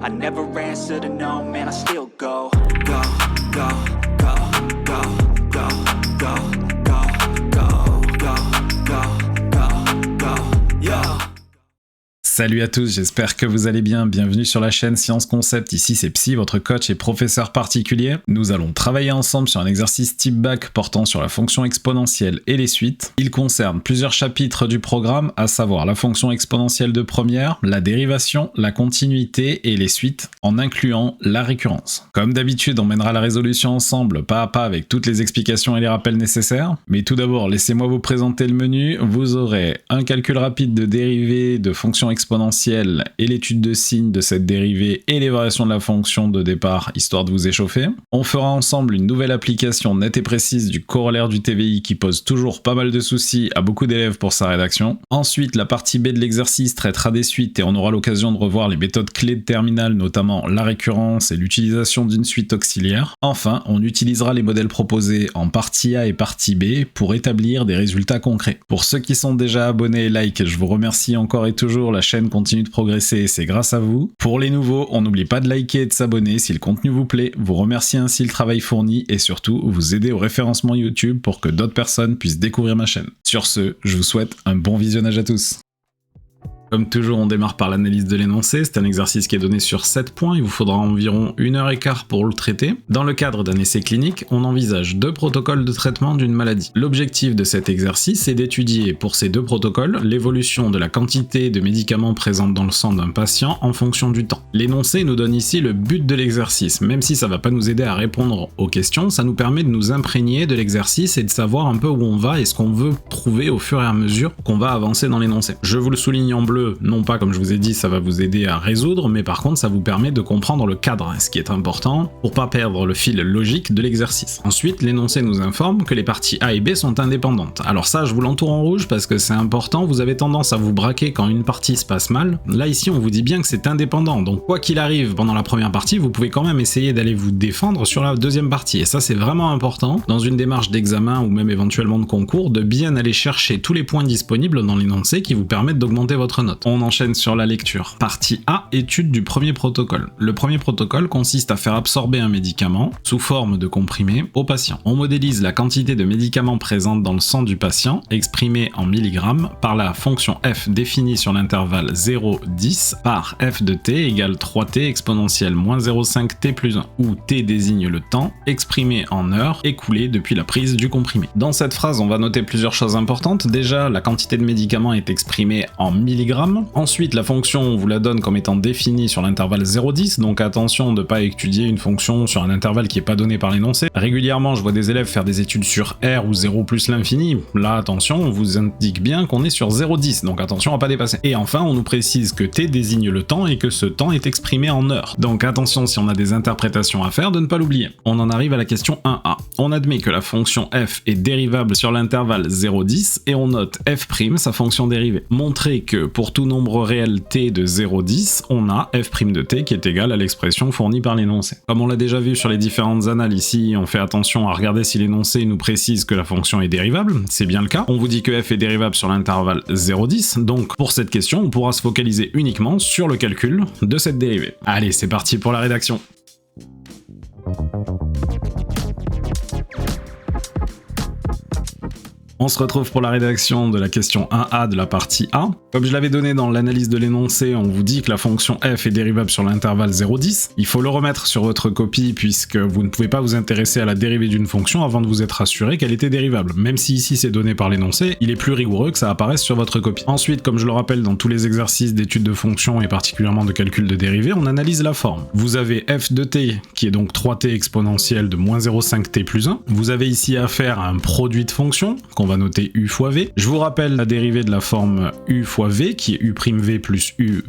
I never answer to no, man, I still go, go, go, go, go, go, go, go, go, go, go, go, go, yo. Salut à tous, j'espère que vous allez bien. Bienvenue sur la chaîne Science Concept. Ici c'est Psy, votre coach et professeur particulier. Nous allons travailler ensemble sur un exercice type bac portant sur la fonction exponentielle et les suites. Il concerne plusieurs chapitres du programme, à savoir la fonction exponentielle de première, la dérivation, la continuité et les suites, en incluant la récurrence. Comme d'habitude, on mènera la résolution ensemble, pas à pas, avec toutes les explications et les rappels nécessaires. Mais tout d'abord, laissez-moi vous présenter le menu. Vous aurez un calcul rapide de dérivée de fonction exponentielle et l'étude de signes de cette dérivée et les variations de la fonction de départ, histoire de vous échauffer. On fera ensemble une nouvelle application nette et précise du corollaire du TVI qui pose toujours pas mal de soucis à beaucoup d'élèves pour sa rédaction. Ensuite, la partie B de l'exercice traitera des suites et on aura l'occasion de revoir les méthodes clés de terminale, notamment la récurrence et l'utilisation d'une suite auxiliaire. Enfin, on utilisera les modèles proposés en partie A et partie B pour établir des résultats concrets. Pour ceux qui sont déjà abonnés et like, je vous remercie encore et toujours. La chaîne continue de progresser et c'est grâce à vous. Pour les nouveaux, on n'oublie pas de liker et de s'abonner si le contenu vous plaît, vous remerciez ainsi le travail fourni et surtout vous aider au référencement YouTube pour que d'autres personnes puissent découvrir ma chaîne. Sur ce, je vous souhaite un bon visionnage à tous. Comme toujours, on démarre par l'analyse de l'énoncé. C'est un exercice qui est donné sur 7 points. Il vous faudra environ 1h15 pour le traiter. Dans le cadre d'un essai clinique, on envisage 2 protocoles de traitement d'une maladie. L'objectif de cet exercice est d'étudier pour ces 2 protocoles l'évolution de la quantité de médicaments présents dans le sang d'un patient en fonction du temps. L'énoncé nous donne ici le but de l'exercice. Même si ça va pas nous aider à répondre aux questions, ça nous permet de nous imprégner de l'exercice et de savoir un peu où on va et ce qu'on veut trouver au fur et à mesure qu'on va avancer dans l'énoncé. Je vous le souligne en bleu. Non pas, comme je vous ai dit, ça va vous aider à résoudre, mais par contre ça vous permet de comprendre le cadre, ce qui est important pour pas perdre le fil logique de l'exercice. Ensuite, l'énoncé nous informe que les parties A et B sont indépendantes. Alors ça, je vous l'entoure en rouge parce que c'est important, vous avez tendance à vous braquer quand une partie se passe mal. Là ici, on vous dit bien que c'est indépendant, donc quoi qu'il arrive pendant la première partie, vous pouvez quand même essayer d'aller vous défendre sur la deuxième partie. Et ça, c'est vraiment important, dans une démarche d'examen ou même éventuellement de concours, de bien aller chercher tous les points disponibles dans l'énoncé qui vous permettent d'augmenter votre note. On enchaîne sur la lecture. Partie A, étude du premier protocole. Le premier protocole consiste à faire absorber un médicament, sous forme de comprimé, au patient. On modélise la quantité de médicaments présente dans le sang du patient, exprimée en milligrammes, par la fonction f définie sur l'intervalle 0,10 par f de t égale 3t exponentielle moins 0,5 t plus 1, où t désigne le temps, exprimé en heures, écoulé depuis la prise du comprimé. Dans cette phrase, on va noter plusieurs choses importantes. Déjà, la quantité de médicaments est exprimée en milligrammes. Ensuite, la fonction, on vous la donne comme étant définie sur l'intervalle 0,10, donc attention de ne pas étudier une fonction sur un intervalle qui n'est pas donné par l'énoncé. Régulièrement, je vois des élèves faire des études sur R ou 0 plus l'infini. Là, attention, on vous indique bien qu'on est sur 0,10, donc attention à pas dépasser. Et enfin, on nous précise que t désigne le temps et que ce temps est exprimé en heures. Donc attention, si on a des interprétations à faire, de ne pas l'oublier. On en arrive à la question 1a. On admet que la fonction f est dérivable sur l'intervalle 0,10 et on note f', sa fonction dérivée. Montrer que pour tout nombre réel t de 0,10, on a f' de t qui est égal à l'expression fournie par l'énoncé. Comme on l'a déjà vu sur les différentes annales ici, on fait attention à regarder si l'énoncé nous précise que la fonction est dérivable, c'est bien le cas. On vous dit que f est dérivable sur l'intervalle 0,10, donc pour cette question, on pourra se focaliser uniquement sur le calcul de cette dérivée. Allez, c'est parti pour la rédaction. On se retrouve pour la rédaction de la question 1a de la partie A. Comme je l'avais donné dans l'analyse de l'énoncé, on vous dit que la fonction f est dérivable sur l'intervalle 0,10. Il faut le remettre sur votre copie puisque vous ne pouvez pas vous intéresser à la dérivée d'une fonction avant de vous être assuré qu'elle était dérivable. Même si ici c'est donné par l'énoncé, il est plus rigoureux que ça apparaisse sur votre copie. Ensuite, comme je le rappelle dans tous les exercices d'études de fonctions et particulièrement de calcul de dérivée, on analyse la forme. Vous avez f de t qui est donc 3t exponentielle de moins 0,5 t plus 1. Vous avez ici affaire à un produit de fonctions qu'on va noter u fois v. Je vous rappelle la dérivée de la forme u fois v qui est u'v plus uv'.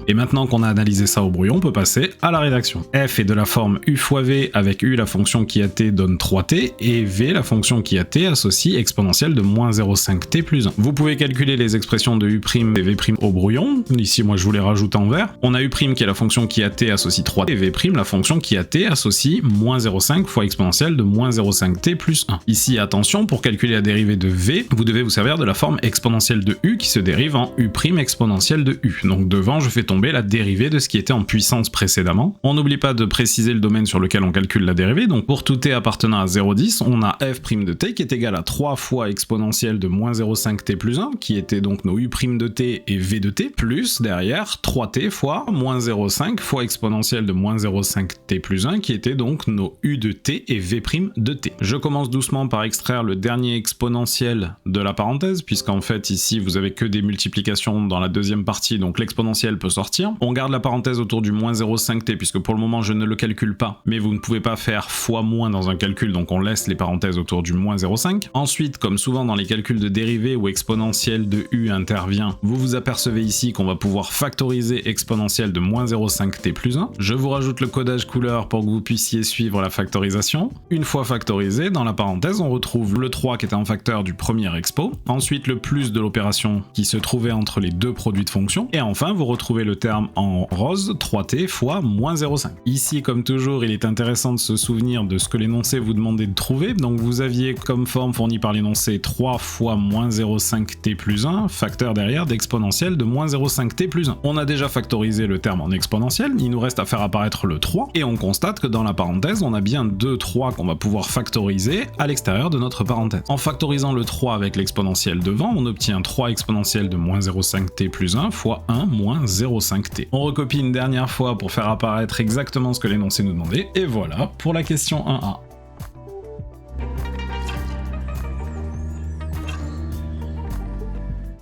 Et maintenant qu'on a analysé ça au brouillon, on peut passer à la rédaction. F est de la forme u fois v avec u la fonction qui a t donne 3t et v la fonction qui a t associe exponentielle de moins 0,5 t plus 1. Vous pouvez calculer les expressions de u' et v' au brouillon. Ici moi je vous les rajoute en vert. On a u' qui est la fonction qui a t associe 3t et v' la fonction qui a t associe moins 0,5 fois exponentielle de moins 0,5 t plus 1. Ici attention, pour calculer la dérivée de V, vous devez vous servir de la forme exponentielle de U qui se dérive en U' exponentielle de U. Donc devant, je fais tomber la dérivée de ce qui était en puissance précédemment. On n'oublie pas de préciser le domaine sur lequel on calcule la dérivée. Donc pour tout t appartenant à 0,10, on a f' de t qui est égal à 3 fois exponentielle de moins 0,5t plus 1, qui était donc nos U' de t et V de t, plus derrière 3t fois moins 0,5 fois exponentielle de moins 0,5t plus 1, qui était donc nos U de t et V' de t. Je commence doucement par extraire le dernier exponentiel de la parenthèse, puisqu'en fait ici vous avez que des multiplications dans la deuxième partie, donc l'exponentiel peut sortir. On garde la parenthèse autour du moins 0,5t, puisque pour le moment je ne le calcule pas, mais vous ne pouvez pas faire fois moins dans un calcul, donc on laisse les parenthèses autour du moins 0,5. Ensuite, comme souvent dans les calculs de dérivée où exponentielle de U intervient, vous vous apercevez ici qu'on va pouvoir factoriser exponentielle de moins 0,5t plus 1. Je vous rajoute le codage couleur pour que vous puissiez suivre la factorisation. Une fois factorisé, dans la parenthèse, on retrouve le 3 qui était un facteur du premier expo, ensuite le plus de l'opération qui se trouvait entre les deux produits de fonctions, et enfin vous retrouvez le terme en rose, 3t fois moins 0,5. Ici, comme toujours, il est intéressant de se souvenir de ce que l'énoncé vous demandait de trouver, donc vous aviez comme forme fournie par l'énoncé 3 fois moins 0,5t plus 1, facteur derrière d'exponentielle de moins 0,5t plus 1. On a déjà factorisé le terme en exponentielle, il nous reste à faire apparaître le 3, et on constate que dans la parenthèse, on a bien 2 3 qu'on va pouvoir factoriser à l'extérieur de notre parenthèse. En factorisant le 3 avec l'exponentielle devant, on obtient 3 exponentielle de moins 0,5t plus 1 fois 1 moins 0,5t. On recopie une dernière fois pour faire apparaître exactement ce que l'énoncé nous demandait, et voilà pour la question 1A.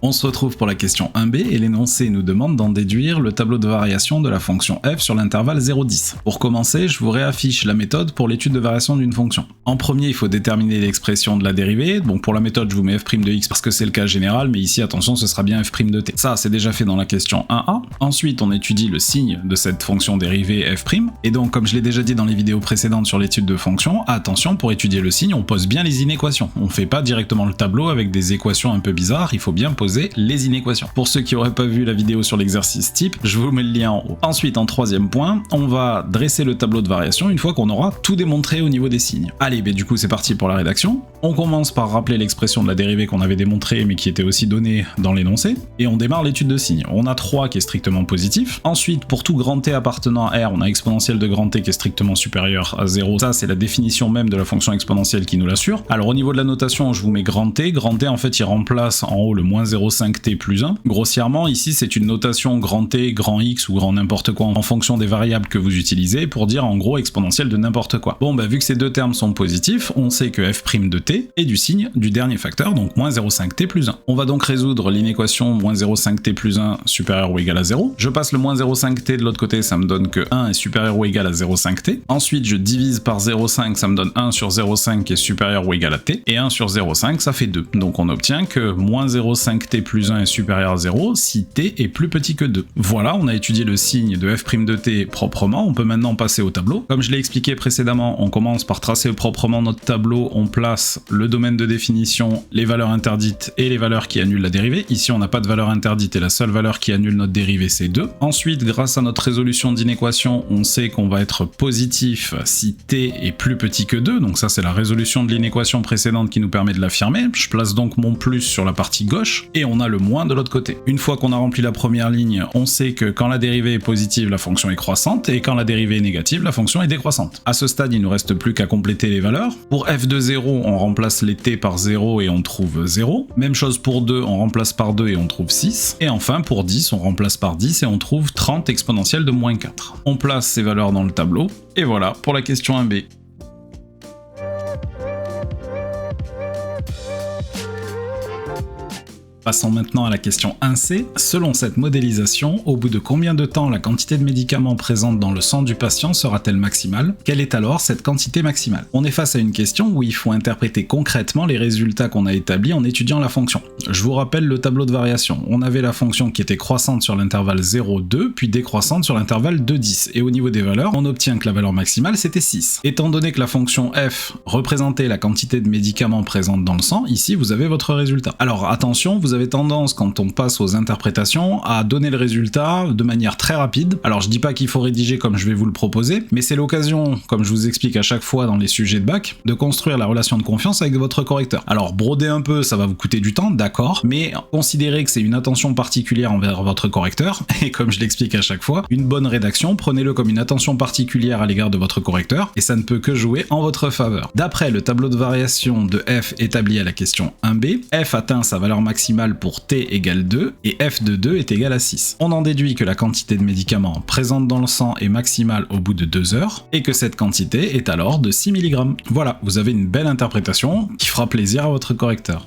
On se retrouve pour la question 1b et l'énoncé nous demande d'en déduire le tableau de variation de la fonction f sur l'intervalle 0,10. Pour commencer, je vous réaffiche la méthode pour l'étude de variation d'une fonction. En premier, il faut déterminer l'expression de la dérivée. Bon, pour la méthode, je vous mets f' de x parce que c'est le cas général, mais ici, attention, ce sera bien f' de t. Ça, c'est déjà fait dans la question 1a. Ensuite, on étudie le signe de cette fonction dérivée f'. Et donc, comme je l'ai déjà dit dans les vidéos précédentes sur l'étude de fonctions, attention, pour étudier le signe, on pose bien les inéquations. On fait pas directement le tableau avec des équations un peu bizarres, il faut bien poser les inéquations. Pour ceux qui n'auraient pas vu la vidéo sur l'exercice type, je vous mets le lien en haut. Ensuite, en troisième point, on va dresser le tableau de variation une fois qu'on aura tout démontré au niveau des signes. Allez, du coup c'est parti pour la rédaction. On commence par rappeler l'expression de la dérivée qu'on avait démontrée mais qui était aussi donnée dans l'énoncé, et on démarre l'étude de signes. On a 3 qui est strictement positif. Ensuite, pour tout grand T appartenant à R, on a exponentielle de grand T qui est strictement supérieure à 0. Ça, c'est la définition même de la fonction exponentielle qui nous l'assure. Alors au niveau de la notation, je vous mets grand T. Grand T, en fait, il remplace en haut le moins 0,5t plus 1. Grossièrement, ici, c'est une notation grand T, grand X ou grand n'importe quoi en fonction des variables que vous utilisez pour dire en gros exponentielle de n'importe quoi. Bon, vu que ces deux termes sont positifs, on sait que f' de t est du signe du dernier facteur, donc moins 0,5t plus 1. On va donc résoudre l'inéquation moins 0,5t plus 1 supérieur ou égal à 0. Je passe le moins 0,5t de l'autre côté, ça me donne que 1 est supérieur ou égal à 0,5t. Ensuite, je divise par 0,5, ça me donne 1 sur 0,5 qui est supérieur ou égal à t. Et 1 sur 0,5, ça fait 2. Donc on obtient que moins 0,5t plus 1 est supérieur à 0 si t est plus petit que 2. Voilà, on a étudié le signe de f' de t proprement, on peut maintenant passer au tableau. Comme je l'ai expliqué précédemment, on commence par tracer proprement notre tableau, on place le domaine de définition, les valeurs interdites et les valeurs qui annulent la dérivée. Ici on n'a pas de valeur interdite et la seule valeur qui annule notre dérivée c'est 2. Ensuite, grâce à notre résolution d'inéquation, on sait qu'on va être positif si t est plus petit que 2, donc ça c'est la résolution de l'inéquation précédente qui nous permet de l'affirmer. Je place donc mon plus sur la partie gauche et on a le moins de l'autre côté. Une fois qu'on a rempli la première ligne, on sait que quand la dérivée est positive, la fonction est croissante, et quand la dérivée est négative, la fonction est décroissante. À ce stade, il ne nous reste plus qu'à compléter les valeurs. Pour f de 0, on remplace les t par 0 et on trouve 0. Même chose pour 2, on remplace par 2 et on trouve 6. Et enfin, pour 10, on remplace par 10 et on trouve 30 exponentielle de moins 4. On place ces valeurs dans le tableau, et voilà pour la question 1b. Passons maintenant à la question 1c. Selon cette modélisation, au bout de combien de temps la quantité de médicaments présente dans le sang du patient sera-t-elle maximale? Quelle est alors cette quantité maximale? On est face à une question où il faut interpréter concrètement les résultats qu'on a établis en étudiant la fonction. Je vous rappelle le tableau de variation. On avait la fonction qui était croissante sur l'intervalle 0,2, puis décroissante sur l'intervalle 2,10. Et au niveau des valeurs, on obtient que la valeur maximale c'était 6. Étant donné que la fonction f représentait la quantité de médicaments présente dans le sang, ici vous avez votre résultat. Alors attention, vous avez avez tendance, quand on passe aux interprétations, à donner le résultat de manière très rapide. Alors je dis pas qu'il faut rédiger comme je vais vous le proposer, mais c'est l'occasion, comme je vous explique à chaque fois dans les sujets de bac, de construire la relation de confiance avec votre correcteur. Alors broder un peu, ça va vous coûter du temps, d'accord, mais considérez que c'est une attention particulière envers votre correcteur, et comme je l'explique à chaque fois, une bonne rédaction, prenez-le comme une attention particulière à l'égard de votre correcteur, et ça ne peut que jouer en votre faveur. D'après le tableau de variation de f établi à la question 1b, f atteint sa valeur maximale pour t égale 2, et f de 2 est égal à 6. On en déduit que la quantité de médicaments présente dans le sang est maximale au bout de 2 heures, et que cette quantité est alors de 6 mg. Voilà, vous avez une belle interprétation qui fera plaisir à votre correcteur.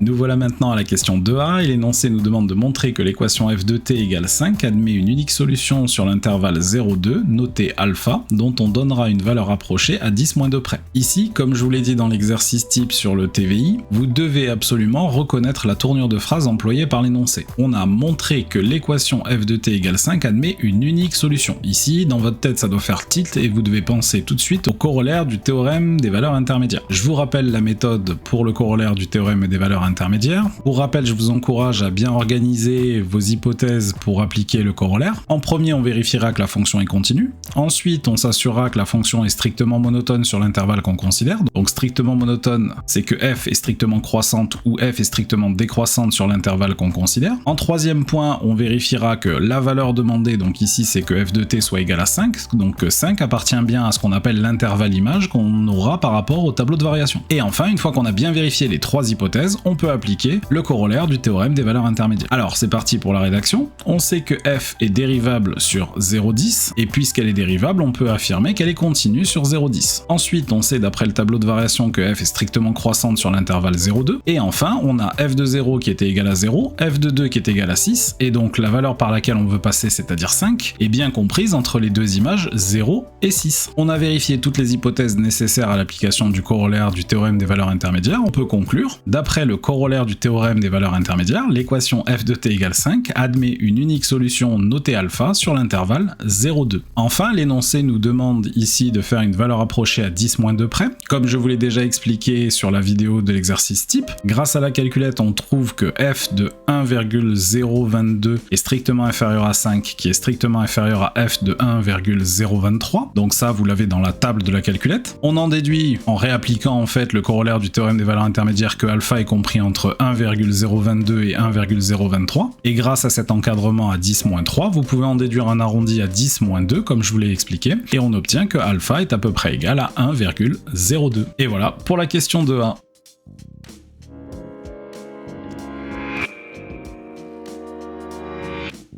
Nous voilà maintenant à la question 2a, et l'énoncé nous demande de montrer que l'équation f de t égale 5 admet une unique solution sur l'intervalle 0,2, notée alpha, dont on donnera une valeur approchée à 10-2 près. Ici, comme je vous l'ai dit dans l'exercice type sur le TVI, vous devez absolument reconnaître la tournure de phrase employée par l'énoncé. On a montré que l'équation f de t égale 5 admet une unique solution. Ici, dans votre tête, ça doit faire tilt et vous devez penser tout de suite au corollaire du théorème des valeurs intermédiaires. Je vous rappelle la méthode pour le corollaire du théorème des valeurs intermédiaires. Pour rappel, je vous encourage à bien organiser vos hypothèses pour appliquer le corollaire. En premier, on vérifiera que la fonction est continue. Ensuite, on s'assurera que la fonction est strictement monotone sur l'intervalle qu'on considère. Donc strictement monotone, c'est que f est strictement croissante ou f est strictement décroissante sur l'intervalle qu'on considère. En troisième point, on vérifiera que la valeur demandée, donc ici c'est que f de t soit égal à 5, donc 5 appartient bien à ce qu'on appelle l'intervalle image qu'on aura par rapport au tableau de variation. Et enfin, une fois qu'on a bien vérifié les trois hypothèses, on peut appliquer le corollaire du théorème des valeurs intermédiaires. Alors c'est parti pour la rédaction. On sait que f est dérivable sur 0,10 et puisqu'elle est dérivable, on peut affirmer qu'elle est continue sur 0,10. Ensuite, on sait d'après le tableau de variation que f est strictement croissante sur l'intervalle 0,2 et enfin, on a f de 0 qui est égal à 0, f de 2 qui est égal à 6 et donc la valeur par laquelle on veut passer, c'est-à-dire 5, est bien comprise entre les deux images 0 et 6. On a vérifié toutes les hypothèses nécessaires à l'application du corollaire du théorème des valeurs intermédiaires. On peut conclure, d'après le corollaire du théorème des valeurs intermédiaires, l'équation f de t égale 5 admet une unique solution notée alpha sur l'intervalle 0,2. Enfin, l'énoncé nous demande ici de faire une valeur approchée à 10-2 près. Comme je vous l'ai déjà expliqué sur la vidéo de l'exercice type, grâce à la calculette, on trouve que f de 1,022 est strictement inférieur à 5, qui est strictement inférieur à f de 1,023. Donc ça, vous l'avez dans la table de la calculette. On en déduit, en réappliquant en fait le corollaire du théorème des valeurs intermédiaires, que alpha est compris entre 1,022 et 1,023. Et grâce à cet encadrement à 10-3, vous pouvez en déduire un arrondi à 10-2, comme je vous l'ai expliqué, et on obtient que alpha est à peu près égal à 1,02. Et voilà pour la question 2a.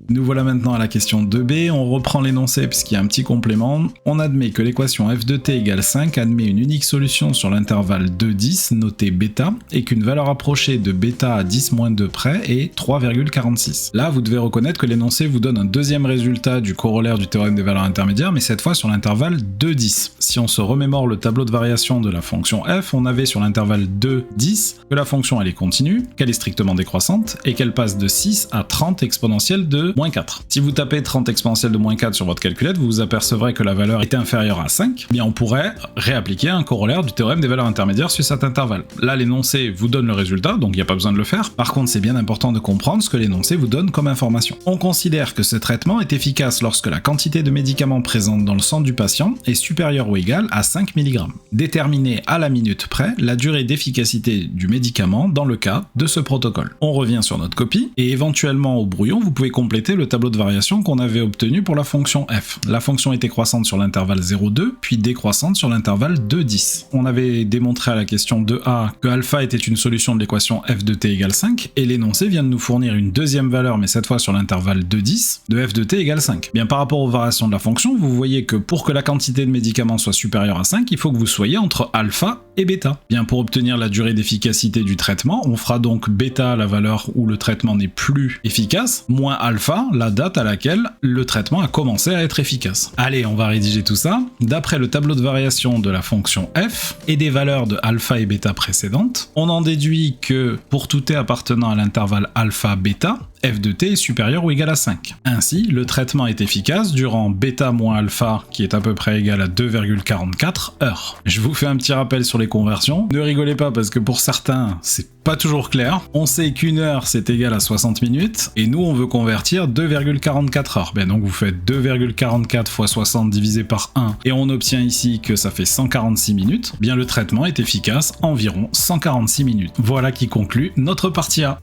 Nous voilà maintenant à la question 2b, on reprend l'énoncé puisqu'il y a un petit complément. On admet que l'équation f de t égale 5 admet une unique solution sur l'intervalle 2,10 notée bêta et qu'une valeur approchée de bêta à 10-2 près est 3,46. Là, vous devez reconnaître que l'énoncé vous donne un deuxième résultat du corollaire du théorème des valeurs intermédiaires, mais cette fois sur l'intervalle 2,10. Si on se remémore le tableau de variation de la fonction f, on avait sur l'intervalle 2,10 que la fonction elle est continue, qu'elle est strictement décroissante et qu'elle passe de 6 à 30 exponentielle de -4. Si vous tapez 30 exponentielle de -4 sur votre calculette, vous vous apercevrez que la valeur est inférieure à 5, bien on pourrait réappliquer un corollaire du théorème des valeurs intermédiaires sur cet intervalle. Là, l'énoncé vous donne le résultat, donc il n'y a pas besoin de le faire. Par contre, c'est bien important de comprendre ce que l'énoncé vous donne comme information. On considère que ce traitement est efficace lorsque la quantité de médicaments présente dans le sang du patient est supérieure ou égale à 5 mg. Déterminer à la minute près la durée d'efficacité du médicament dans le cas de ce protocole. On revient sur notre copie, et éventuellement au brouillon, vous pouvez compléter le tableau de variation qu'on avait obtenu pour la fonction f. La fonction était croissante sur l'intervalle 0,2, puis décroissante sur l'intervalle 2,10. On avait démontré à la question 2a que alpha était une solution de l'équation f de t égale 5, et l'énoncé vient de nous fournir une deuxième valeur, mais cette fois sur l'intervalle 2,10, de f de t égale 5. Bien, par rapport aux variations de la fonction, vous voyez que pour que la quantité de médicaments soit supérieure à 5, il faut que vous soyez entre alpha et bêta. Bien, pour obtenir la durée d'efficacité du traitement, on fera donc bêta la valeur où le traitement n'est plus efficace, moins alpha pas la date à laquelle le traitement a commencé à être efficace. Allez, on va rédiger tout ça. D'après le tableau de variation de la fonction f et des valeurs de alpha et bêta précédentes, on en déduit que pour tout t appartenant à l'intervalle alpha-bêta, f de t est supérieur ou égal à 5. Ainsi, le traitement est efficace durant bêta moins alpha, qui est à peu près égal à 2,44 heures. Je vous fais un petit rappel sur les conversions. Ne rigolez pas parce que pour certains, c'est pas toujours clair. On sait qu'une heure, c'est égal à 60 minutes, et nous, on veut convertir 2,44 heures. Donc vous faites 2,44 fois 60 divisé par 1, et on obtient ici que ça fait 146 minutes. Bien, le traitement est efficace environ 146 minutes. Voilà qui conclut notre partie A.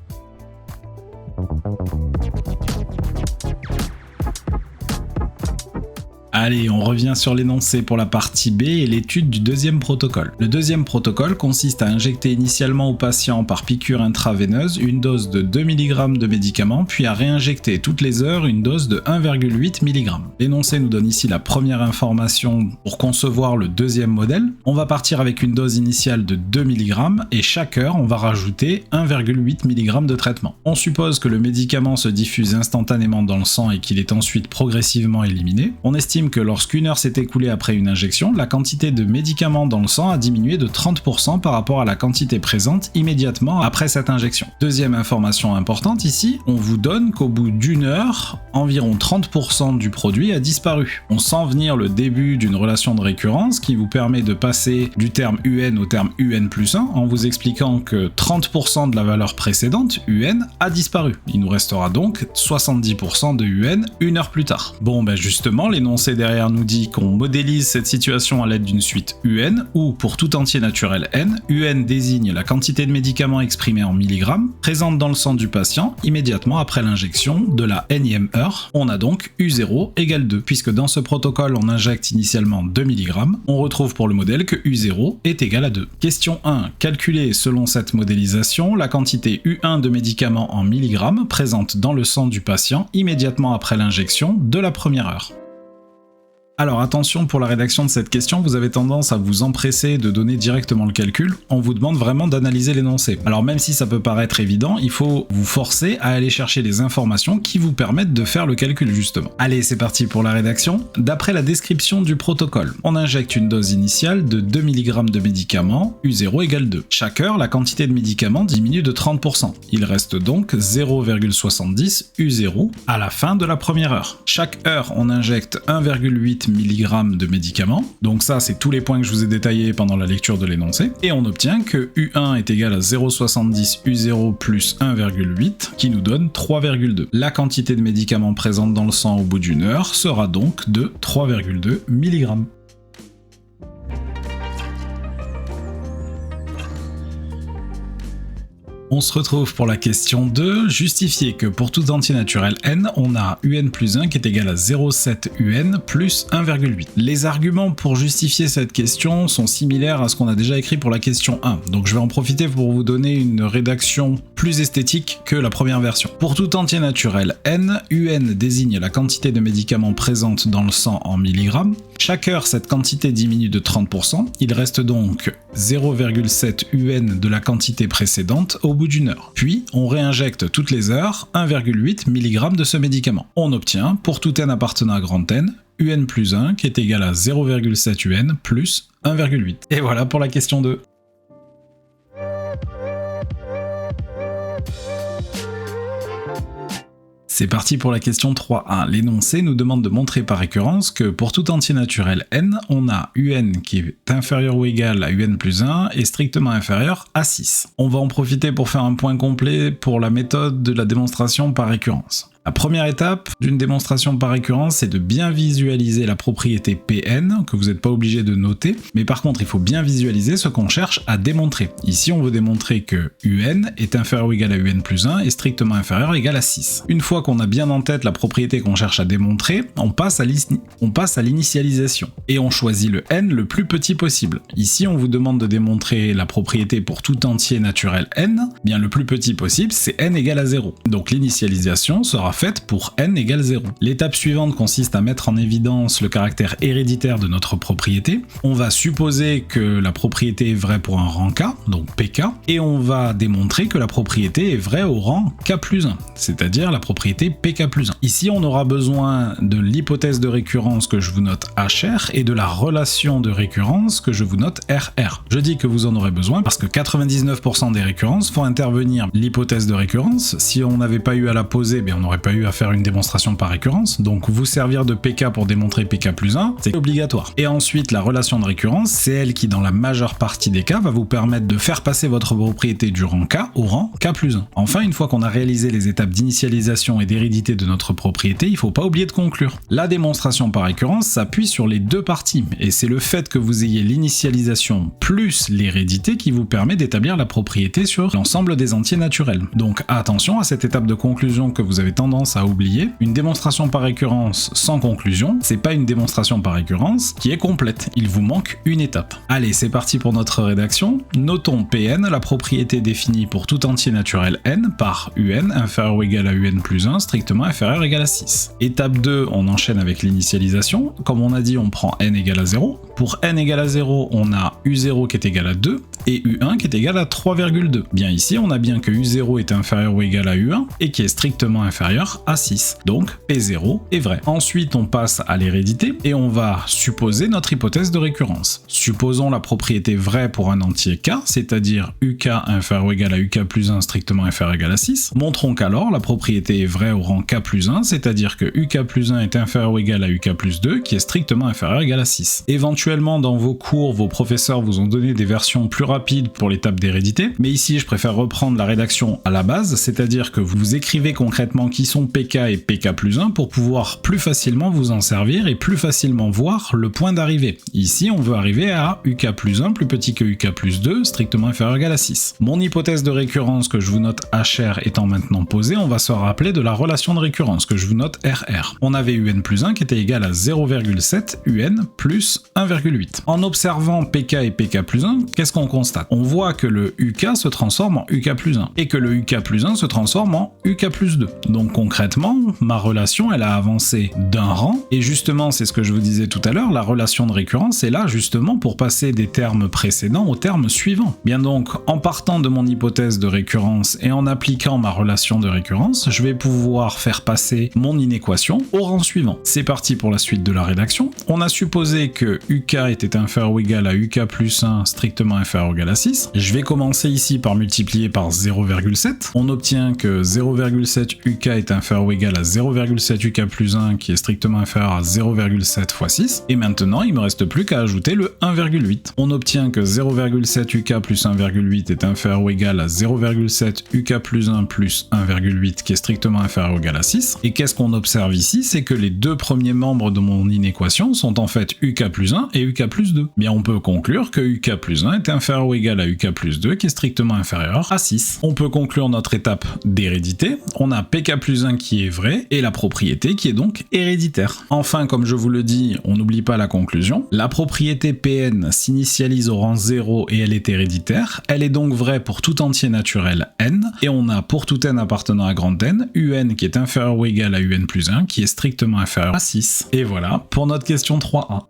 Allez, on revient sur l'énoncé pour la partie B et l'étude du deuxième protocole. Le deuxième protocole consiste à injecter initialement au patient par piqûre intraveineuse une dose de 2 mg de médicament, puis à réinjecter toutes les heures une dose de 1,8 mg. L'énoncé nous donne ici la première information pour concevoir le deuxième modèle. On va partir avec une dose initiale de 2 mg et chaque heure, on va rajouter 1,8 mg de traitement. On suppose que le médicament se diffuse instantanément dans le sang et qu'il est ensuite progressivement éliminé. On estime que lorsqu'une heure s'est écoulée après une injection, la quantité de médicaments dans le sang a diminué de 30% par rapport à la quantité présente immédiatement après cette injection. Deuxième information importante ici, on vous donne qu'au bout d'une heure, environ 30% du produit a disparu. On sent venir le début d'une relation de récurrence qui vous permet de passer du terme UN au terme UN+1 en vous expliquant que 30% de la valeur précédente, UN, a disparu. Il nous restera donc 70% de UN une heure plus tard. Bon, justement, l'énoncé derrière nous dit qu'on modélise cette situation à l'aide d'une suite UN, où pour tout entier naturel n, UN désigne la quantité de médicaments exprimée en milligrammes, présente dans le sang du patient immédiatement après l'injection de la nème heure. On a donc U0 égale 2, puisque dans ce protocole on injecte initialement 2 mg, on retrouve pour le modèle que U0 est égal à 2. Question 1. Calculer selon cette modélisation la quantité U1 de médicaments en milligrammes présente dans le sang du patient immédiatement après l'injection de la première heure. Alors attention, pour la rédaction de cette question, vous avez tendance à vous empresser de donner directement le calcul, on vous demande vraiment d'analyser l'énoncé. Alors même si ça peut paraître évident, il faut vous forcer à aller chercher les informations qui vous permettent de faire le calcul justement. Allez, c'est parti pour la rédaction. D'après la description du protocole, on injecte une dose initiale de 2 mg de médicaments, U0 égale 2. Chaque heure, la quantité de médicaments diminue de 30%. Il reste donc 0,70 U0 à la fin de la première heure. Chaque heure, on injecte 1,8 mg de médicaments, donc ça c'est tous les points que je vous ai détaillés pendant la lecture de l'énoncé, et on obtient que U1 est égal à 0,70 U0 plus 1,8, qui nous donne 3,2. La quantité de médicaments présente dans le sang au bout d'une heure sera donc de 3,2 mg. On se retrouve pour la question 2, justifier que pour tout entier naturel n, on a un plus 1 qui est égal à 0,7 un plus 1,8. Les arguments pour justifier cette question sont similaires à ce qu'on a déjà écrit pour la question 1, donc je vais en profiter pour vous donner une rédaction plus esthétique que la première version. Pour tout entier naturel n, un désigne la quantité de médicaments présente dans le sang en milligrammes. Chaque heure, cette quantité diminue de 30%, il reste donc 0,7 un de la quantité précédente au bout d'une heure. Puis, on réinjecte toutes les heures 1,8 mg de ce médicament. On obtient, pour tout n appartenant à grand N, un plus 1 qui est égal à 0,7 un plus 1,8. Et voilà pour la question 2. C'est parti pour la question 3.1. L'énoncé nous demande de montrer par récurrence que pour tout entier naturel n, on a un qui est inférieur ou égal à un plus 1 et strictement inférieur à 6. On va en profiter pour faire un point complet pour la méthode de la démonstration par récurrence. La première étape d'une démonstration par récurrence, c'est de bien visualiser la propriété Pn, que vous n'êtes pas obligé de noter, mais par contre il faut bien visualiser ce qu'on cherche à démontrer. Ici on veut démontrer que un est inférieur ou égal à un plus 1 et strictement inférieur ou égal à 6. Une fois qu'on a bien en tête la propriété qu'on cherche à démontrer, on passe à l'initialisation, et on choisit le n le plus petit possible. Ici on vous demande de démontrer la propriété pour tout entier naturel n, bien le plus petit possible c'est n égale à 0. Donc l'initialisation sera faite pour n égale 0. L'étape suivante consiste à mettre en évidence le caractère héréditaire de notre propriété. On va supposer que la propriété est vraie pour un rang k, donc pk, et on va démontrer que la propriété est vraie au rang k plus 1, c'est-à-dire la propriété pk plus 1. Ici, on aura besoin de l'hypothèse de récurrence que je vous note hr et de la relation de récurrence que je vous note rr. Je dis que vous en aurez besoin parce que 99% des récurrences font intervenir l'hypothèse de récurrence. Si on n'avait pas eu à la poser, on n'aurait pas eu à faire une démonstration par récurrence. Donc vous servir de pk pour démontrer pk plus 1, c'est obligatoire. Et ensuite, la relation de récurrence, c'est elle qui, dans la majeure partie des cas, va vous permettre de faire passer votre propriété du rang k au rang k plus 1. Enfin, une fois qu'on a réalisé les étapes d'initialisation et d'hérédité de notre propriété, il ne faut pas oublier de conclure. La démonstration par récurrence s'appuie sur les deux parties, et c'est le fait que vous ayez l'initialisation plus l'hérédité qui vous permet d'établir la propriété sur l'ensemble des entiers naturels. Donc attention à cette étape de conclusion que vous avez tendance à oublier. Une démonstration par récurrence sans conclusion, c'est pas une démonstration par récurrence qui est complète. Il vous manque une étape. Allez, c'est parti pour notre rédaction. Notons Pn, la propriété définie pour tout entier naturel n par un inférieur ou égal à un plus 1 strictement inférieur ou égal à 6. Étape 2, on enchaîne avec l'initialisation. Comme on a dit, on prend n égale à 0. Pour n égale à 0, on a u0 qui est égal à 2 et u1 qui est égal à 3,2. Bien ici, on a bien que u0 est inférieur ou égal à u1 et qui est strictement inférieur à 6. Donc P0 est vrai. Ensuite, on passe à l'hérédité et on va supposer notre hypothèse de récurrence. Supposons la propriété vraie pour un entier k, c'est-à-dire uk inférieur ou égal à uk plus 1 strictement inférieur ou égal à 6. Montrons qu'alors la propriété est vraie au rang k plus 1, c'est-à-dire que uk plus 1 est inférieur ou égal à uk plus 2, qui est strictement inférieur ou égal à 6. Éventuellement, dans vos cours, vos professeurs vous ont donné des versions plus rapides pour l'étape d'hérédité, mais ici, je préfère reprendre la rédaction à la base, c'est-à-dire que vous écrivez concrètement qui sont pk et pk plus 1 pour pouvoir plus facilement vous en servir et plus facilement voir le point d'arrivée. Ici, on veut arriver à uk plus 1 plus petit que uk plus 2, strictement inférieur ou égal à 6. Mon hypothèse de récurrence que je vous note hr étant maintenant posée, on va se rappeler de la relation de récurrence que je vous note rr. On avait un plus 1 qui était égal à 0,7 un plus 1,8. En observant pk et pk plus 1, qu'est-ce qu'on constate? On voit que le uk se transforme en uk plus 1 et que le uk plus 1 se transforme en uk plus 2. Donc concrètement, ma relation elle a avancé d'un rang et justement c'est ce que je vous disais tout à l'heure, la relation de récurrence est là justement pour passer des termes précédents aux termes suivants. Bien donc, en partant de mon hypothèse de récurrence et en appliquant ma relation de récurrence, je vais pouvoir faire passer mon inéquation au rang suivant. C'est parti pour la suite de la rédaction. On a supposé que uk était inférieur ou égal à uk plus 1 strictement inférieur ou égal à 6. Je vais commencer ici par multiplier par 0,7. On obtient que 0,7 uk est inférieur ou égal à 0,7 uk plus 1 qui est strictement inférieur à 0,7 fois 6. Et maintenant, il me reste plus qu'à ajouter le 1,8. On obtient que 0,7 uk plus 1,8 est inférieur ou égal à 0,7 uk plus 1 plus 1,8 qui est strictement inférieur ou égal à 6. Et qu'est-ce qu'on observe ici? C'est que les deux premiers membres de mon inéquation sont en fait uk plus 1 et uk plus 2. Bien, on peut conclure que uk plus 1 est inférieur ou égal à uk plus 2 qui est strictement inférieur à 6. On peut conclure notre étape d'hérédité. On a pk plus 1 qui est vrai et la propriété qui est donc héréditaire. Enfin, comme je vous le dis, on n'oublie pas la conclusion. La propriété Pn s'initialise au rang 0 et elle est héréditaire. Elle est donc vraie pour tout entier naturel n et on a pour tout n appartenant à grand n, un qui est inférieur ou égal à un plus 1 qui est strictement inférieur à 6. Et voilà pour notre question 3a.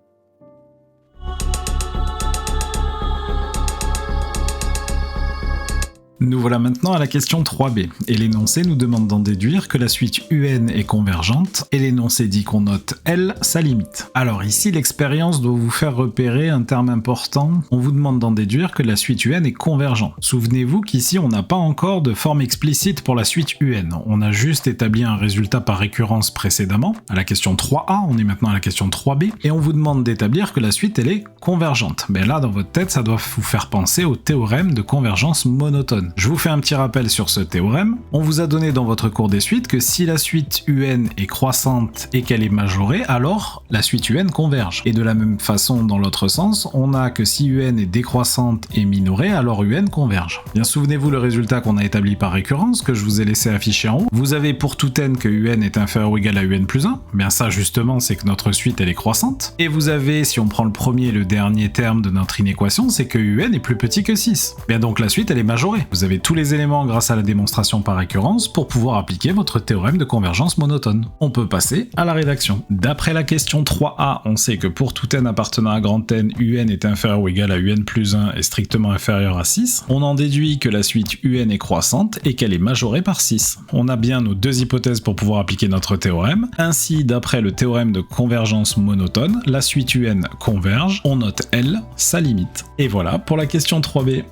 Nous voilà maintenant à la question 3b, et l'énoncé nous demande d'en déduire que la suite UN est convergente, et l'énoncé dit qu'on note L sa limite. Alors ici, l'expérience doit vous faire repérer un terme important, on vous demande d'en déduire que la suite UN est convergente. Souvenez-vous qu'ici on n'a pas encore de forme explicite pour la suite UN, on a juste établi un résultat par récurrence précédemment, à la question 3a, on est maintenant à la question 3b, et on vous demande d'établir que la suite elle est convergente. Mais là dans votre tête ça doit vous faire penser au théorème de convergence monotone. Je vous fais un petit rappel sur ce théorème. On vous a donné dans votre cours des suites que si la suite UN est croissante et qu'elle est majorée, alors la suite UN converge. Et de la même façon, dans l'autre sens, on a que si UN est décroissante et minorée, alors UN converge. Bien, souvenez-vous le résultat qu'on a établi par récurrence, que je vous ai laissé afficher en haut. Vous avez pour tout n que UN est inférieur ou égal à UN plus 1. Bien ça, justement, c'est que notre suite, elle est croissante. Et vous avez, si on prend le premier et le dernier terme de notre inéquation, c'est que UN est plus petit que 6. Bien donc la suite, elle est majorée. Vous vous avez tous les éléments grâce à la démonstration par récurrence pour pouvoir appliquer votre théorème de convergence monotone. On peut passer à la rédaction. D'après la question 3a, on sait que pour tout n appartenant à grand N, un est inférieur ou égal à un plus 1 et strictement inférieur à 6. On en déduit que la suite un est croissante et qu'elle est majorée par 6. On a bien nos deux hypothèses pour pouvoir appliquer notre théorème. Ainsi, d'après le théorème de convergence monotone, la suite un converge, on note L, sa limite. Et voilà pour la question 3b.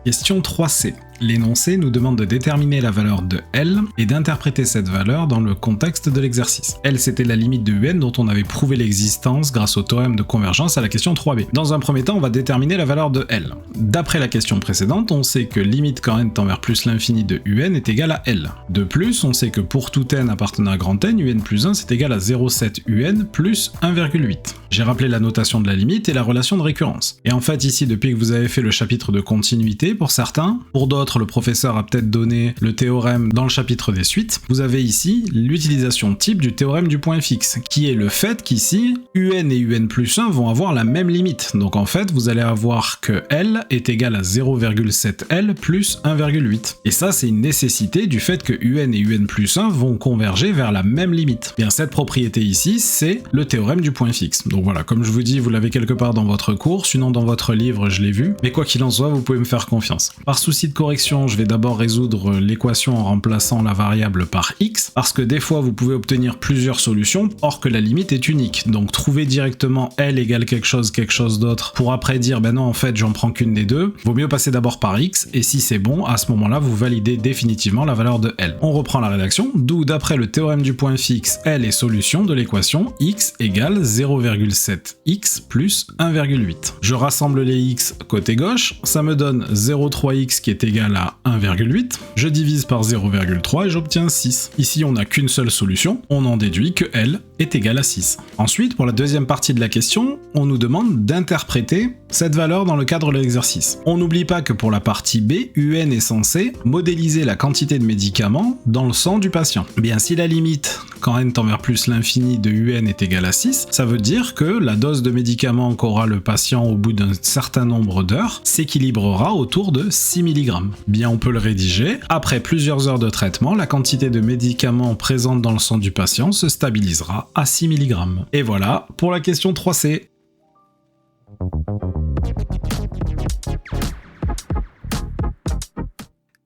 Question 3c. L'énoncé nous demande de déterminer la valeur de L et d'interpréter cette valeur dans le contexte de l'exercice. L, c'était la limite de un dont on avait prouvé l'existence grâce au théorème de convergence à la question 3b. Dans un premier temps, on va déterminer la valeur de L. D'après la question précédente, on sait que limite quand n tend vers plus l'infini de un est égal à L. De plus, on sait que pour tout n appartenant à grand N, un plus 1 c'est égal à 0,7 un plus 1,8. J'ai rappelé la notation de la limite et la relation de récurrence. Et en fait, ici, depuis que vous avez fait le chapitre de continuité, pour certains, pour d'autres, le professeur a peut-être donné le théorème dans le chapitre des suites, vous avez ici l'utilisation type du théorème du point fixe, qui est le fait qu'ici, un et un plus 1 vont avoir la même limite. Donc en fait, vous allez avoir que L est égal à 0,7 L plus 1,8. Et ça, c'est une nécessité du fait que un et un plus 1 vont converger vers la même limite. Bien, cette propriété ici, c'est le théorème du point fixe. Donc voilà, comme je vous dis, vous l'avez quelque part dans votre cours, sinon dans votre livre, je l'ai vu. Mais quoi qu'il en soit, vous pouvez me faire confiance. Par souci de correction, je vais d'abord résoudre l'équation en remplaçant la variable par x, parce que des fois vous pouvez obtenir plusieurs solutions, or que la limite est unique. Donc trouver directement L égale quelque chose d'autre, pour après dire ben non en fait j'en prends qu'une des deux, vaut mieux passer d'abord par x, et si c'est bon, à ce moment-là vous validez définitivement la valeur de L. On reprend la rédaction, d'où d'après le théorème du point fixe, L est solution de l'équation x égale 0,7x plus 1,8. Je rassemble les x côté gauche, ça me donne 0,3x qui est égal à 1,8, je divise par 0,3 et j'obtiens 6. Ici on n'a qu'une seule solution, on en déduit que L est égal à 6. Ensuite, pour la deuxième partie de la question, on nous demande d'interpréter cette valeur dans le cadre de l'exercice. On n'oublie pas que pour la partie B, un est censé modéliser la quantité de médicaments dans le sang du patient. Bien, si la limite, quand n tend vers plus l'infini de un est égal à 6, ça veut dire que la dose de médicaments qu'aura le patient au bout d'un certain nombre d'heures s'équilibrera autour de 6 mg. Bien, on peut le rédiger. Après plusieurs heures de traitement, la quantité de médicaments présente dans le sang du patient se stabilisera à 6 mg. Et voilà pour la question 3c.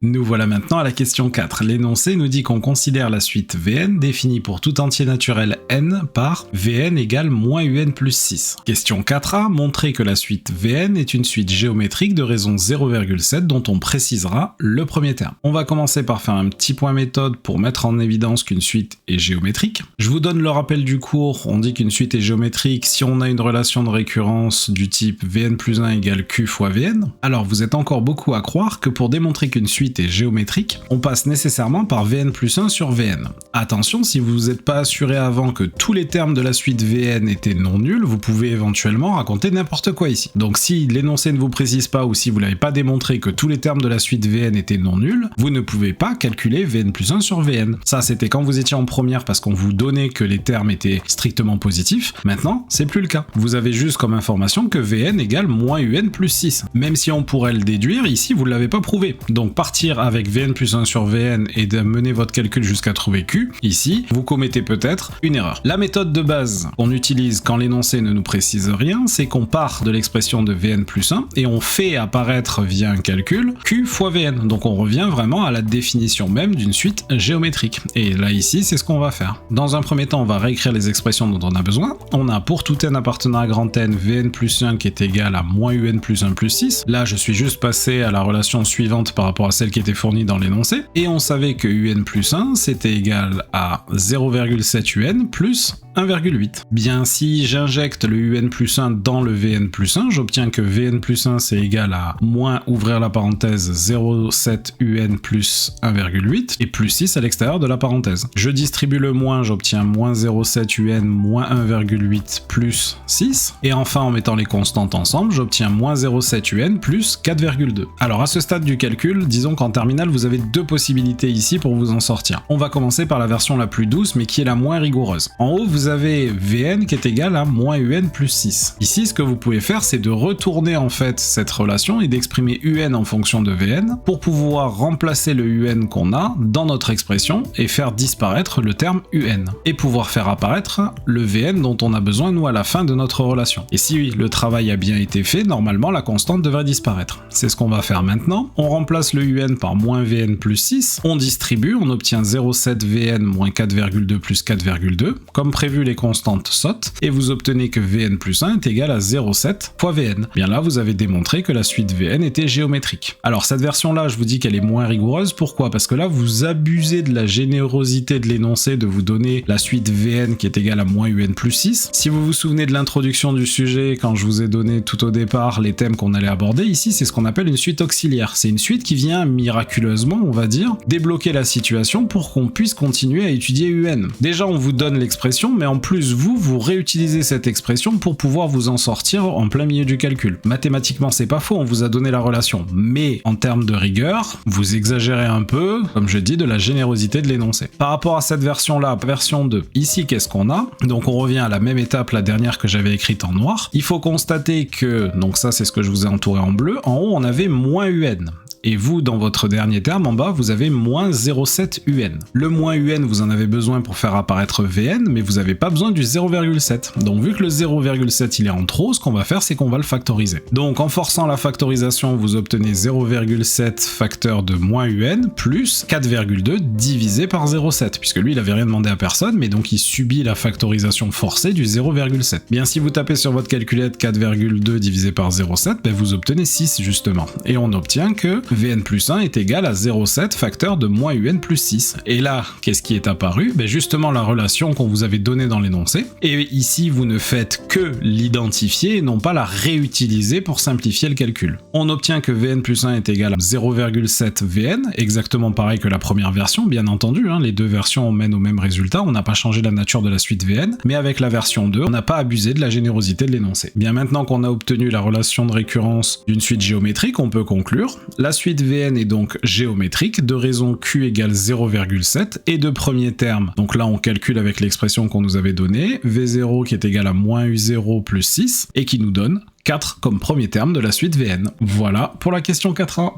Nous voilà maintenant à la question 4. L'énoncé nous dit qu'on considère la suite Vn définie pour tout entier naturel n par Vn égale moins un plus 6. Question 4a, montrer que la suite Vn est une suite géométrique de raison 0,7 dont on précisera le premier terme. On va commencer par faire un petit point méthode pour mettre en évidence qu'une suite est géométrique. Je vous donne le rappel du cours, on dit qu'une suite est géométrique si on a une relation de récurrence du type Vn plus 1 égale Q fois Vn. Alors vous êtes encore beaucoup à croire que pour démontrer qu'une suite est géométrique, on passe nécessairement par Vn plus 1 sur Vn. Attention, si vous n'êtes pas assuré avant que tous les termes de la suite Vn étaient non nuls, vous pouvez éventuellement raconter n'importe quoi ici. Donc si l'énoncé ne vous précise pas ou si vous n'avez pas démontré que tous les termes de la suite Vn étaient non nuls, vous ne pouvez pas calculer Vn plus 1 sur Vn. Ça c'était quand vous étiez en première parce qu'on vous donnait que les termes étaient strictement positifs. Maintenant, c'est plus le cas. Vous avez juste comme information que Vn égale moins un plus 6. Même si on pourrait le déduire, ici vous ne l'avez pas prouvé. Donc partir avec Vn plus 1 sur Vn et de mener votre calcul jusqu'à trouver Q, ici, vous commettez peut-être une erreur. La méthode de base qu'on utilise quand l'énoncé ne nous précise rien, c'est qu'on part de l'expression de Vn plus 1 et on fait apparaître via un calcul Q fois Vn. Donc on revient vraiment à la définition même d'une suite géométrique. Et là ici, c'est ce qu'on va faire. Dans un premier temps, on va réécrire les expressions dont on a besoin. On a pour tout n appartenant à grand N, Vn plus 1 qui est égal à moins un plus 1 plus 6. Là, je suis juste passé à la relation suivante par rapport à celle qui était fournie dans l'énoncé, et on savait que un plus 1 c'était égal à 0,7 un plus 1,8. Bien, si j'injecte le un plus 1 dans le Vn plus 1, j'obtiens que Vn plus 1 c'est égal à moins, ouvrir la parenthèse, 0,7 un plus 1,8 et plus 6 à l'extérieur de la parenthèse. Je distribue le moins, j'obtiens moins 0,7 un moins 1,8 plus 6, et enfin en mettant les constantes ensemble, j'obtiens moins 0,7 un plus 4,2. Alors à ce stade du calcul, disons qu'en terminale vous avez deux possibilités ici pour vous en sortir. On va commencer par la version la plus douce mais qui est la moins rigoureuse. En haut vous vous avez Vn qui est égal à moins Un plus 6. Ici, ce que vous pouvez faire, c'est de retourner en fait cette relation et d'exprimer Un en fonction de Vn pour pouvoir remplacer le Un qu'on a dans notre expression et faire disparaître le terme Un. Et pouvoir faire apparaître le Vn dont on a besoin, nous, à la fin de notre relation. Et si le travail a bien été fait, normalement, la constante devrait disparaître. C'est ce qu'on va faire maintenant. On remplace le Un par moins Vn plus 6, on distribue, on obtient 0,7 Vn moins 4,2 plus 4,2. Comme prévu, les constantes sautent, et vous obtenez que Vn plus 1 est égal à 0,7 fois Vn. Bien là, vous avez démontré que la suite Vn était géométrique. Alors cette version-là, je vous dis qu'elle est moins rigoureuse. Pourquoi? Parce que là, vous abusez de la générosité de l'énoncé de vous donner la suite Vn qui est égale à moins Un plus 6. Si vous vous souvenez de l'introduction du sujet, quand je vous ai donné tout au départ les thèmes qu'on allait aborder, ici c'est ce qu'on appelle une suite auxiliaire. C'est une suite qui vient miraculeusement, on va dire, débloquer la situation pour qu'on puisse continuer à étudier Un. Déjà, on vous donne l'expression, mais en plus, vous réutilisez cette expression pour pouvoir vous en sortir en plein milieu du calcul. Mathématiquement, c'est pas faux, on vous a donné la relation, mais en termes de rigueur, vous exagérez un peu, comme je dis, de la générosité de l'énoncé. Par rapport à cette version-là, version 2, ici, qu'est-ce qu'on a? Donc on revient à la même étape, la dernière que j'avais écrite en noir. Il faut constater que, donc ça c'est ce que je vous ai entouré en bleu, en haut on avait moins Un. Et vous, dans votre dernier terme, en bas, vous avez moins 0,7 Un. Le moins Un, vous en avez besoin pour faire apparaître Vn, mais vous n'avez pas besoin du 0,7. Donc vu que le 0,7 il est en trop, ce qu'on va faire, c'est qu'on va le factoriser. Donc en forçant la factorisation, vous obtenez 0,7 facteur de moins Un plus 4,2 divisé par 0,7, puisque lui, il avait rien demandé à personne, mais donc il subit la factorisation forcée du 0,7. Bien, si vous tapez sur votre calculette 4,2 divisé par 0,7, ben, vous obtenez 6 justement. Et on obtient que Vn plus 1 est égal à 0,7 facteur de moins Un plus 6. Et là, qu'est-ce qui est apparu? Ben justement la relation qu'on vous avait donnée dans l'énoncé. Et ici, vous ne faites que l'identifier et non pas la réutiliser pour simplifier le calcul. On obtient que Vn plus 1 est égal à 0,7 Vn, exactement pareil que la première version, bien entendu, les deux versions mènent au même résultat, on n'a pas changé la nature de la suite Vn, mais avec la version 2, on n'a pas abusé de la générosité de l'énoncé. Bien maintenant qu'on a obtenu la relation de récurrence d'une suite géométrique, on peut conclure. La suite Vn est donc géométrique, de raison Q égale 0,7, et de premier terme, donc là on calcule avec l'expression qu'on nous avait donnée, V0 qui est égal à moins U0 plus 6, et qui nous donne 4 comme premier terme de la suite Vn. Voilà pour la question 4a.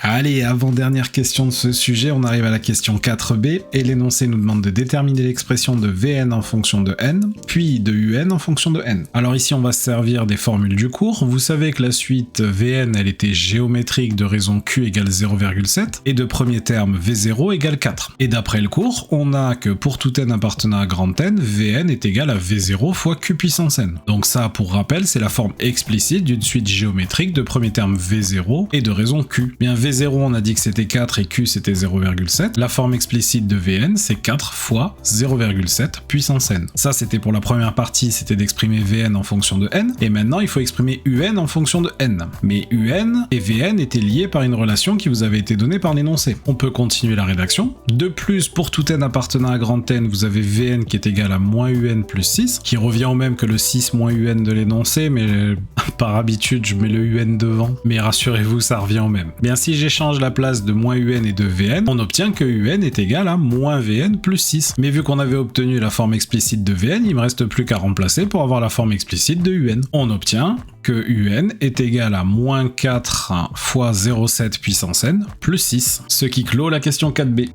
Allez, avant-dernière question de ce sujet, on arrive à la question 4b, et l'énoncé nous demande de déterminer l'expression de Vn en fonction de n, puis de Un en fonction de n. Alors ici, on va se servir des formules du cours. Vous savez que la suite Vn, elle était géométrique de raison Q égale 0,7, et de premier terme V0 égale 4. Et d'après le cours, on a que pour tout n appartenant à grand N, Vn est égal à V0 fois Q puissance n. Donc ça, pour rappel, c'est la forme explicite d'une suite géométrique de premier terme V0 et de raison Q. Bien, V0, on a dit que c'était 4 et Q c'était 0,7. La forme explicite de Vn, c'est 4 fois 0,7 puissance n. Ça, c'était pour la première partie, c'était d'exprimer Vn en fonction de n. Et maintenant, il faut exprimer Un en fonction de n. Mais Un et Vn étaient liés par une relation qui vous avait été donnée par l'énoncé. On peut continuer la rédaction. De plus, pour tout n appartenant à grand N, vous avez Vn qui est égal à moins Un plus 6, qui revient au même que le 6 moins Un de l'énoncé, mais par habitude, je mets le Un devant. Mais rassurez-vous, ça revient au même. Bien, si j'échange la place de moins Un et de Vn, on obtient que Un est égal à moins Vn plus 6. Mais vu qu'on avait obtenu la forme explicite de Vn, il me reste plus qu'à remplacer pour avoir la forme explicite de Un. On obtient que Un est égal à moins 4 fois 0,7 puissance n plus 6, ce qui clôt la question 4b.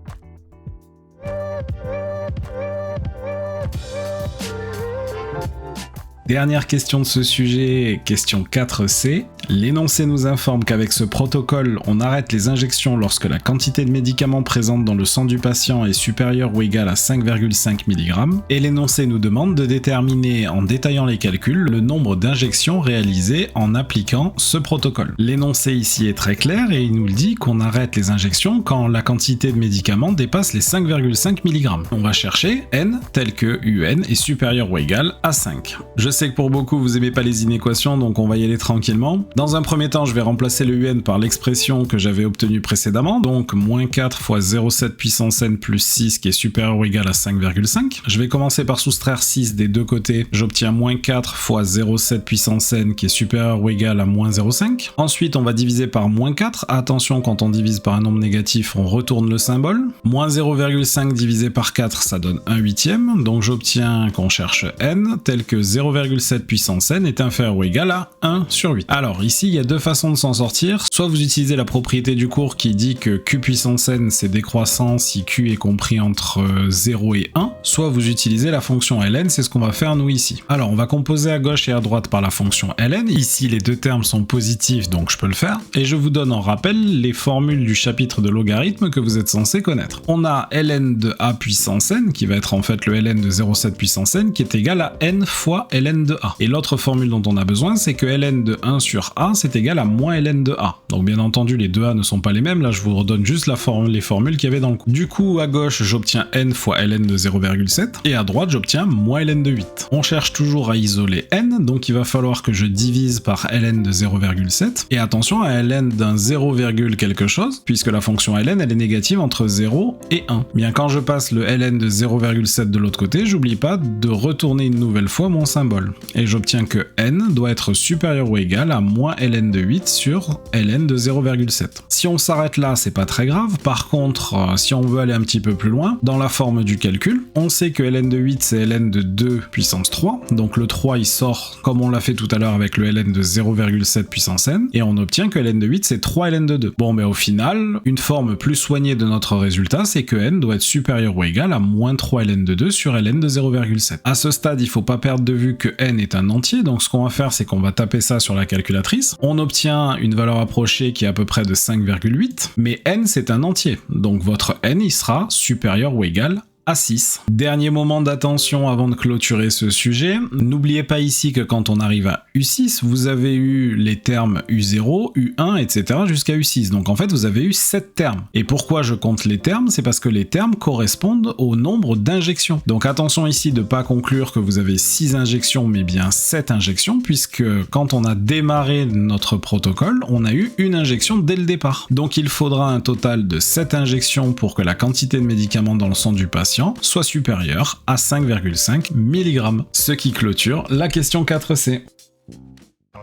Dernière question de ce sujet, question 4c. L'énoncé nous informe qu'avec ce protocole, on arrête les injections lorsque la quantité de médicaments présente dans le sang du patient est supérieure ou égale à 5,5 mg, et l'énoncé nous demande de déterminer, en détaillant les calculs, le nombre d'injections réalisées en appliquant ce protocole. L'énoncé ici est très clair et il nous dit qu'on arrête les injections quand la quantité de médicaments dépasse les 5,5 mg. On va chercher n tel que Un est supérieur ou égal à 5. Je sais que pour beaucoup vous aimez pas les inéquations, donc on va y aller tranquillement. Dans un premier temps, je vais remplacer le UN par l'expression que j'avais obtenue précédemment, donc moins 4 fois 0,7 puissance n plus 6 qui est supérieur ou égal à 5,5. Je vais commencer par soustraire 6 des deux côtés, j'obtiens moins 4 fois 0,7 puissance n qui est supérieur ou égal à moins 0,5. Ensuite, on va diviser par moins 4. Attention, quand on divise par un nombre négatif, on retourne le symbole. Moins 0,5 divisé par 4, ça donne 1/8, donc j'obtiens qu'on cherche n, tel que 0,7 puissance n est inférieur ou égal à 1 sur 8. Alors ici, il y a deux façons de s'en sortir. Soit vous utilisez la propriété du cours qui dit que q puissance n c'est décroissant si q est compris entre 0 et 1, soit vous utilisez la fonction ln, c'est ce qu'on va faire nous ici. Alors on va composer à gauche et à droite par la fonction ln, ici les deux termes sont positifs donc je peux le faire, et je vous donne en rappel les formules du chapitre de logarithme que vous êtes censé connaître. On a ln de a puissance n, qui va être en fait le ln de 0,7 puissance n, qui est égal à n fois ln de a. Et l'autre formule dont on a besoin, c'est que ln de 1 sur a, c'est égal à moins ln de a. Donc bien entendu, les deux a ne sont pas les mêmes, là je vous redonne juste les formules qu'il y avait dans le cours. Du coup, à gauche, j'obtiens n fois ln de 0,7, et à droite, j'obtiens moins ln de 8. On cherche toujours à isoler n, donc il va falloir que je divise par ln de 0,7, et attention à ln d'un 0, quelque chose, puisque la fonction ln, elle est négative entre 0 et 1. Bien, quand je passe le ln de 0,7 de l'autre côté, j'oublie pas de retourner une nouvelle fois mon symbole, et j'obtiens que n doit être supérieur ou égal à moins ln de 8 sur ln de 0,7. Si on s'arrête là, c'est pas très grave. Par contre, si on veut aller un petit peu plus loin, dans la forme du calcul, on sait que ln de 8 c'est ln de 2 puissance 3, donc le 3 il sort comme on l'a fait tout à l'heure avec le ln de 0,7 puissance n, et on obtient que ln de 8 c'est 3 ln de 2. Bon, mais au final, une forme plus soignée de notre résultat, c'est que n doit être supérieur ou égal à moins 3 ln de 2 sur ln de 0,7. À ce stade, il faut pas perdre de vue que n est un entier, donc ce qu'on va faire, c'est qu'on va taper ça sur la calculatrice. On obtient une valeur approchée qui est à peu près de 5,8, mais n c'est un entier, donc votre n il sera supérieur ou égal à 6. Dernier moment d'attention avant de clôturer ce sujet, n'oubliez pas ici que quand on arrive à U6, vous avez eu les termes U0, U1, etc. jusqu'à U6, donc en fait vous avez eu 7 termes. Et pourquoi je compte les termes? C'est parce que les termes correspondent au nombre d'injections. Donc attention ici de ne pas conclure que vous avez 6 injections, mais bien 7 injections, puisque quand on a démarré notre protocole, on a eu une injection dès le départ. Donc il faudra un total de 7 injections pour que la quantité de médicaments dans le sang du patient soit supérieur à 5,5 mg. Ce qui clôture la question 4C.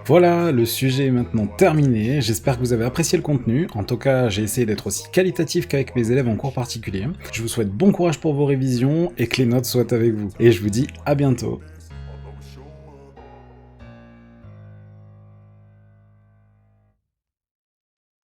Voilà, le sujet est maintenant terminé, j'espère que vous avez apprécié le contenu. En tout cas, j'ai essayé d'être aussi qualitatif qu'avec mes élèves en cours particulier. Je vous souhaite bon courage pour vos révisions et que les notes soient avec vous. Et je vous dis à bientôt.